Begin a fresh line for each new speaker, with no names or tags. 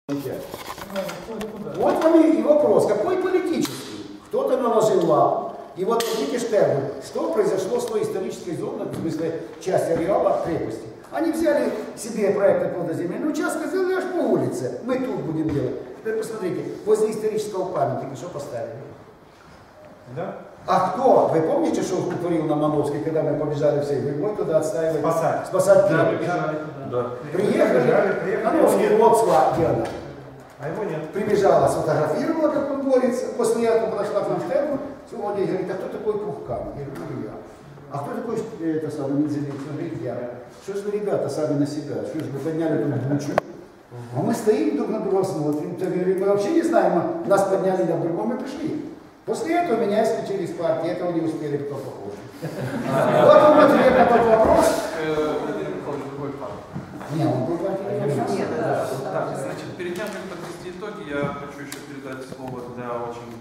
Вот вам и вопрос, какой политический? Кто-то наложил лапу. И вот видите, что произошло с той исторической зоной, в смысле части ареала крепости. Они взяли себе проект плодоземельного участка, сделали аж по улице. Мы тут будем делать. Теперь посмотрите, возле исторического памятника что поставили?
Да?
А кто? Вы помните, что утворил на Мановской, когда мы побежали все? Мы туда отстаивали. Спасать
да,
крепость.
Да.
Приехали. Мановский вот дело.
А его нет.
Прибежала, сфотографировала, как он борется. После этого подошла к нам Штефан, сегодня и говорит, а кто такой Пухкан? Я говорю, я. А кто такой, это самое, Медзелинский? Он говорит, я. Что ж вы, ребята, сами на себя? Что ж вы подняли эту бучу? А мы стоим друг на друга смотрим. Мы вообще не знаем, нас подняли на другом и пришли. После этого меня исключили из партии, этого не успели, кто похож. Вот он ответ на тот вопрос. Нет, он был партийный.
Значит, перед тем, как подвести итоги, я хочу еще передать слово для очень